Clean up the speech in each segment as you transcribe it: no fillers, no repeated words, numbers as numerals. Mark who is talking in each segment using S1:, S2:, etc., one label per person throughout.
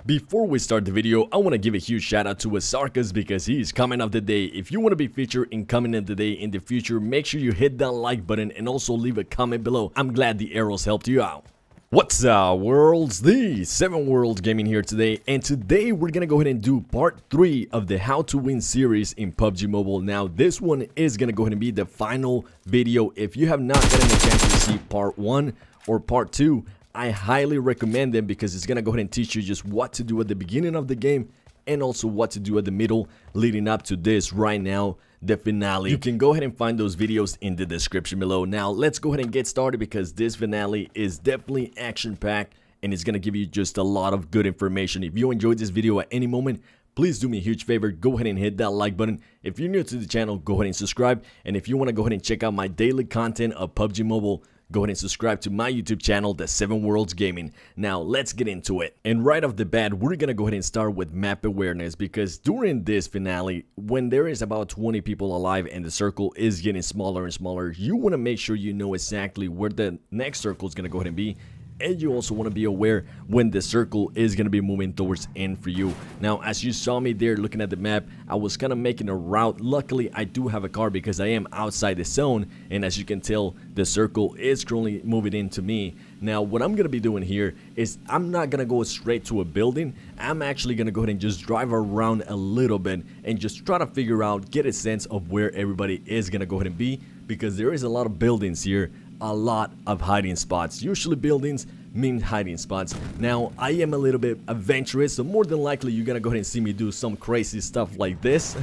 S1: Before we start the video, I want to give a huge shout out to Asarkas because he is comment of the day. If you want to be featured in comment of the day in the future, make sure you hit that like button and also leave a comment below. I'm glad the arrows helped you out. What's up, worlds? The 7 Worlds Gaming here today, and today we're gonna go ahead and do part 3 of the How to Win series in PUBG Mobile. Now, this one is gonna go ahead and be the final video. If you have not gotten a chance to see part 1 or part 2, I highly recommend them because it's gonna go ahead and teach you just what to do at the beginning of the game and also what to do at the middle leading up to this right now, the finale. You can go ahead and find those videos in the description below. Now let's go ahead and get started because this finale is definitely action-packed and it's gonna give you just a lot of good information. If you enjoyed this video at any moment, please do me a huge favor, go ahead and hit that like button. If you're new to the channel, go ahead and subscribe, and if you want to go ahead and check out my daily content of PUBG Mobile, go ahead and subscribe to my YouTube channel, The 7 Worlds Gaming. Now, let's get into it. And right off the bat, we're gonna go ahead and start with map awareness because during this finale, when there is about 20 people alive and the circle is getting smaller and smaller, you wanna make sure you know exactly where the next circle is gonna go ahead and be. And you also want to be aware when the circle is going to be moving towards end for you. Now, as you saw me there looking at the map, I was kind of making a route. Luckily, I do have a car because I am outside the zone. And as you can tell, the circle is currently moving into me. Now, what I'm going to be doing here is I'm not going to go straight to a building. I'm actually going to go ahead and just drive around a little bit and just try to figure out, get a sense of where everybody is going to go ahead and be, because there is a lot of buildings here. A lot of hiding spots. Usually buildings mean hiding spots. Now, I am a little bit adventurous, so more than likely you're gonna go ahead and see me do some crazy stuff like this,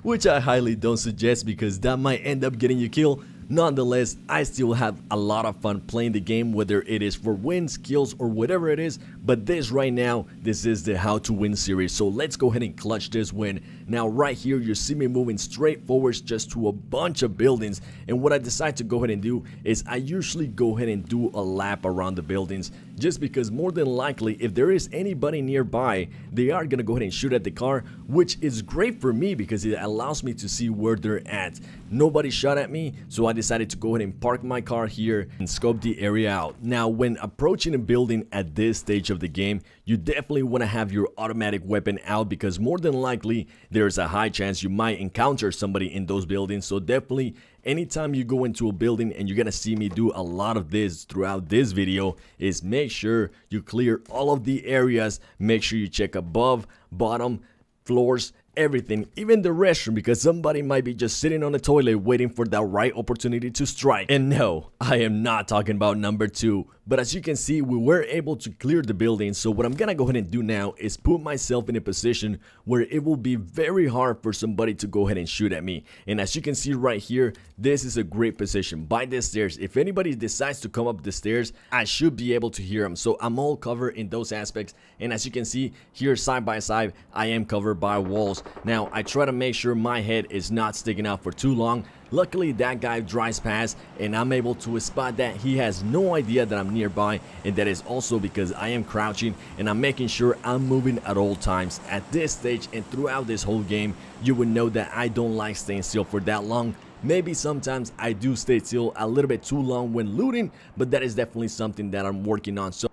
S1: which I highly don't suggest because that might end up getting you killed. Nonetheless, I still have a lot of fun playing the game, whether it is for wins, kills, or whatever it is. But this right now, this is the How to Win series. So let's go ahead and clutch this win. Now, right here, you see me moving straight forwards just to a bunch of buildings. And what I decide to go ahead and do is I usually go ahead and do a lap around the buildings, just because more than likely, if there is anybody nearby, they are gonna go ahead and shoot at the car, which is great for me because it allows me to see where they're at. Nobody shot at me, so I decided to go ahead and park my car here and scope the area out. Now, when approaching a building at this stage of the game, you definitely want to have your automatic weapon out because more than likely there's a high chance you might encounter somebody in those buildings. So definitely anytime you go into a building, and you're gonna see me do a lot of this throughout this video, is make sure you clear all of the areas. Make sure you check above, bottom, floors, everything, even the restroom, because somebody might be just sitting on the toilet waiting for that right opportunity to strike. And no, I am not talking about number 2, but as you can see, we were able to clear the building. So what I'm gonna go ahead and do now is put myself in a position where it will be very hard for somebody to go ahead and shoot at me. And as you can see right here, this is a great position by the stairs. If anybody decides to come up the stairs, I should be able to hear them. So I'm all covered in those aspects. And as you can see here, side by side, I am covered by walls. Now, I try to make sure my head is not sticking out for too long. Luckily, that guy drives past and I'm able to spot that he has no idea that I'm nearby, and that is also because I am crouching and I'm making sure I'm moving at all times. At this stage and throughout this whole game, you would know that I don't like staying still for that long. Maybe sometimes I do stay still a little bit too long when looting, but that is definitely something that I'm working on. So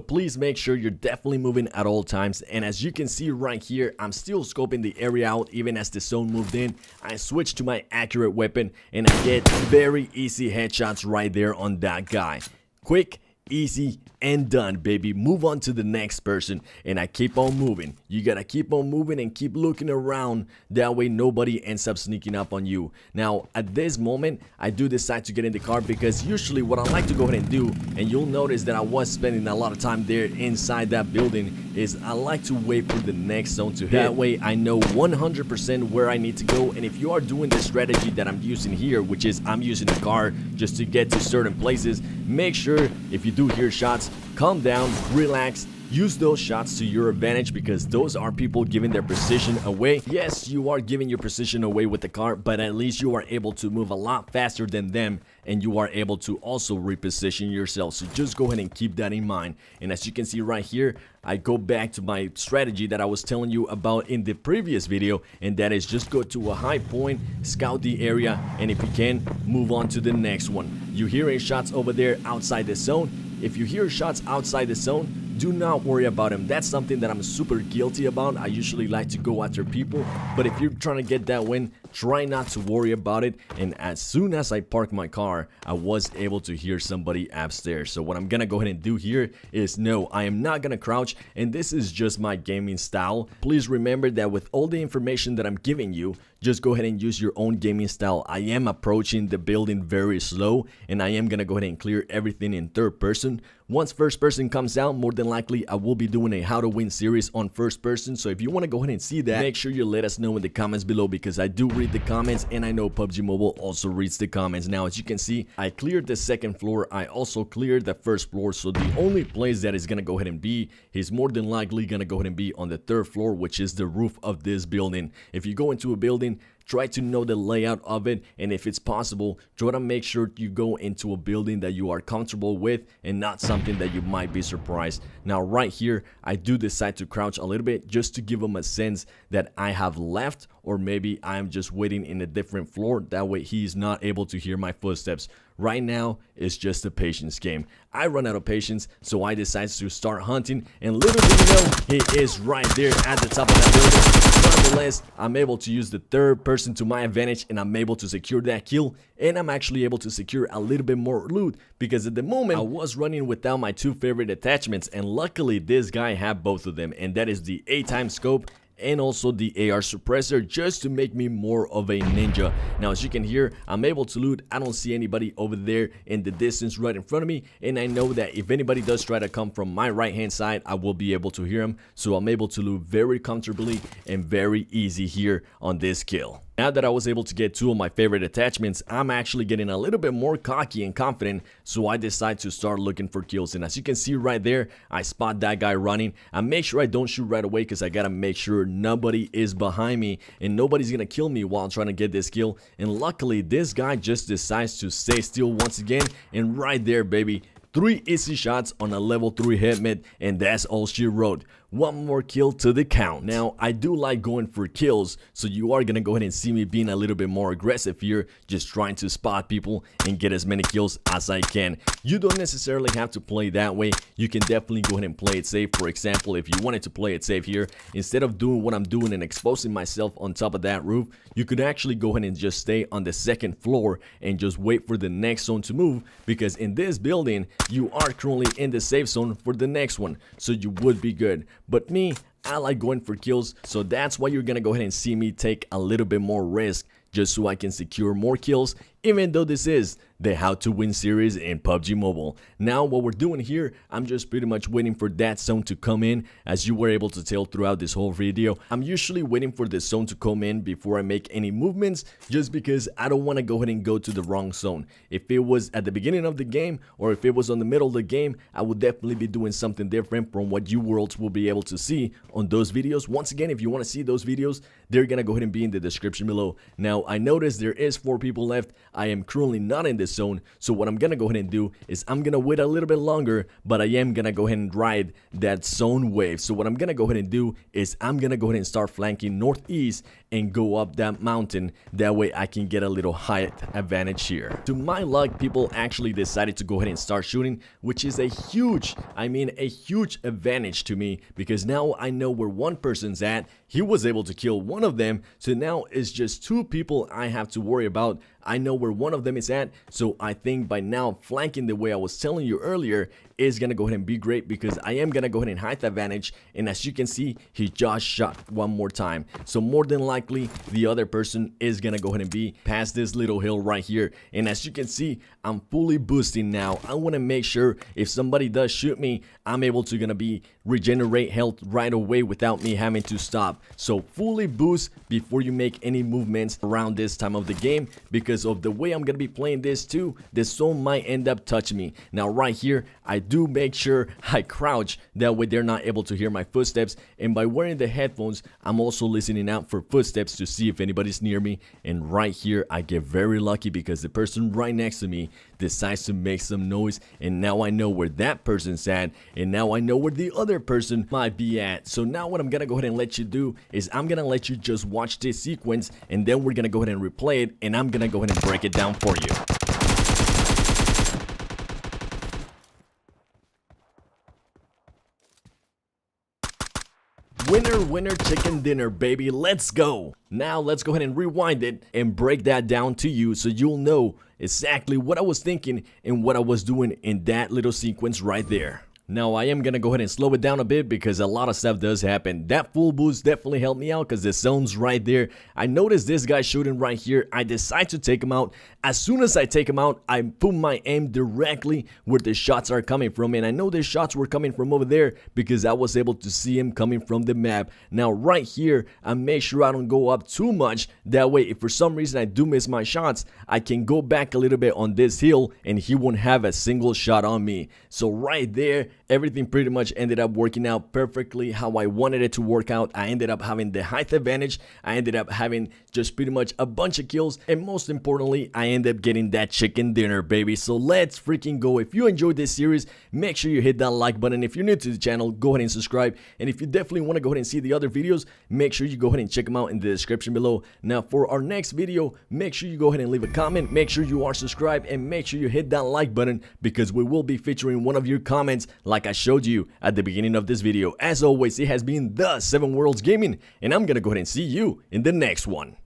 S1: please make sure you're definitely moving at all times. And as you can see right here, I'm still scoping the area out even as the zone moved in. I switched to my accurate weapon and I get very easy headshots right there on that guy. Quick, easy, and done, baby. Move on to the next person, and I keep on moving. You gotta keep on moving and keep looking around, that way nobody ends up sneaking up on you. Now, at this moment, I do decide to get in the car because usually what I like to go ahead and do, and you'll notice that I was spending a lot of time there inside that building, is I like to wait for the next zone to hit. That way I know 100% where I need to go. And if you are doing the strategy that I'm using here, which is I'm using a car just to get to certain places, make sure if you do hear shots, calm down, relax, use those shots to your advantage because those are people giving their precision away. Yes, you are giving your precision away with the car, but at least you are able to move a lot faster than them, and you are able to also reposition yourself. So just go ahead and keep that in mind. And as you can see right here, I go back to my strategy that I was telling you about in the previous video, and that is just go to a high point, scout the area, and if you can, move on to the next one. You hearing shots over there outside the zone? If you hear shots outside the zone, do not worry about him. That's something that I'm super guilty about. I usually like to go after people, but if you're trying to get that win, try not to worry about it. And as soon as I parked my car, I was able to hear somebody upstairs. So what I'm gonna go ahead and do here is, no, I am not gonna crouch, and this is just my gaming style. Please remember that with all the information that I'm giving you, just go ahead and use your own gaming style. I am approaching the building very slow, and I am gonna go ahead and clear everything in third person. Once first person comes out, more than likely I will be doing a how to win series on first person. So if you want to go ahead and see that, make sure you let us know in the comments below, because I do read the comments, and I know PUBG Mobile also reads the comments. Now, as you can see, I cleared the second floor. I also cleared the first floor. So the only place that is gonna go ahead and be is more than likely gonna go ahead and be on the third floor, which is the roof of this building. If you go into a building, try to know the layout of it, and if it's possible, try to make sure you go into a building that you are comfortable with and not something that you might be surprised. Now right here, I do decide to crouch a little bit just to give him a sense that I have left, or maybe I'm just waiting in a different floor. That way he's not able to hear my footsteps. Right now, it's just a patience game. I run out of patience, so I decide to start hunting, and little do you know, he is right there at the top of that building. Nonetheless, I'm able to use the third person to my advantage, and I'm able to secure that kill, and I'm actually able to secure a little bit more loot, because at the moment, I was running without my two favorite attachments, and luckily this guy had both of them, and that is the 8x scope and also the AR suppressor, just to make me more of a ninja. Now, as you can hear, I'm able to loot. I don't see anybody over there in the distance right in front of me, and I know that if anybody does try to come from my right hand side, I will be able to hear him. So I'm able to loot very comfortably and very easy here on this kill. Now that I was able to get two of my favorite attachments, I'm actually getting a little bit more cocky and confident, so I decide to start looking for kills. And as you can see right there, I spot that guy running. I make sure I don't shoot right away, because I gotta make sure nobody is behind me and nobody's gonna kill me while I'm trying to get this kill. And luckily, this guy just decides to stay still once again, and right there, baby, 3 easy shots on a level 3 hit mid, and that's all she wrote. One more kill to the count. Now, I do like going for kills, so you are gonna go ahead and see me being a little bit more aggressive here, just trying to spot people and get as many kills as I can. You don't necessarily have to play that way. You can definitely go ahead and play it safe. For example, if you wanted to play it safe here, instead of doing what I'm doing and exposing myself on top of that roof, you could actually go ahead and just stay on the second floor and just wait for the next zone to move, because in this building, you are currently in the safe zone for the next one, so you would be good. But me, I like going for kills, so that's why you're gonna go ahead and see me take a little bit more risk, just so I can secure more kills, even though this is the how to win series in PUBG Mobile. Now, what we're doing here, I'm just pretty much waiting for that zone to come in. As you were able to tell throughout this whole video, I'm usually waiting for the zone to come in before I make any movements, just because I don't want to go ahead and go to the wrong zone. If it was at the beginning of the game, or if it was on the middle of the game, I would definitely be doing something different from what you worlds will be able to see on those videos. Once again, if you want to see those videos, they're gonna go ahead and be in the description below. Now, I noticed there is 4 people left. I am currently not in this zone, so what I'm gonna go ahead and do is I'm gonna wait a little bit longer, but I am gonna go ahead and ride that zone wave. So what I'm gonna go ahead and do is I'm gonna go ahead and start flanking northeast and go up that mountain. That way I can get a little height advantage here. To my luck, people actually decided to go ahead and start shooting, which is a huge, a huge advantage to me, because now I know where one person's at. He was able to kill one of them, so now it's just 2 people I have to worry about. I know where one of them is at, so I think by now flanking the way I was telling you earlier is gonna go ahead and be great, because I am gonna go ahead and height advantage. And as you can see, he just shot one more time, so more than likely the other person is gonna go ahead and be past this little hill right here. And as you can see, I'm fully boosting now. I want to make sure if somebody does shoot me, I'm able to gonna be regenerate health right away without me having to stop. So fully boost before you make any movements around this time of the game, because of the way I'm gonna be playing this too, this zone might end up touching me. Now right here, I do make sure I crouch, that way they're not able to hear my footsteps. And by wearing the headphones, I'm also listening out for footsteps to see if anybody's near me. And right here, I get very lucky, because the person right next to me decides to make some noise, and now I know where that person's at, and now I know where the other person might be at. So now what I'm gonna go ahead and let you do is I'm gonna let you just watch this sequence, and then we're gonna go ahead and replay it, and I'm gonna go ahead and break it down for you. Winner, winner, chicken dinner, baby. Let's go. Now let's go ahead and rewind it and break that down to you so you'll know exactly what I was thinking and what I was doing in that little sequence right there. Now I am gonna go ahead and slow it down a bit because a lot of stuff does happen. That full boost definitely helped me out because the zone's right there. I noticed this guy shooting right here. I decide to take him out. As soon as I take him out, I put my aim directly where the shots are coming from, and I know the shots were coming from over there because I was able to see him coming from the map. Now right here, I make sure I don't go up too much. That way, if for some reason I do miss my shots, I can go back a little bit on this hill and he won't have a single shot on me. So right there, everything pretty much ended up working out perfectly how I wanted it to work out. I ended up having the height advantage. I ended up having just pretty much a bunch of kills, and most importantly, I ended up getting that chicken dinner, baby. So let's freaking go. If you enjoyed this series, make sure you hit that like button. If you're new to the channel, go ahead and subscribe, and if you definitely want to go ahead and see the other videos, make sure you go ahead and check them out in the description below. Now for our next video, make sure you go ahead and leave a comment, make sure you are subscribed, and make sure you hit that like button because we will be featuring one of your comments like I showed you at the beginning of this video. As always, it has been the 7 Worlds Gaming, and I'm gonna go ahead and see you in the next one.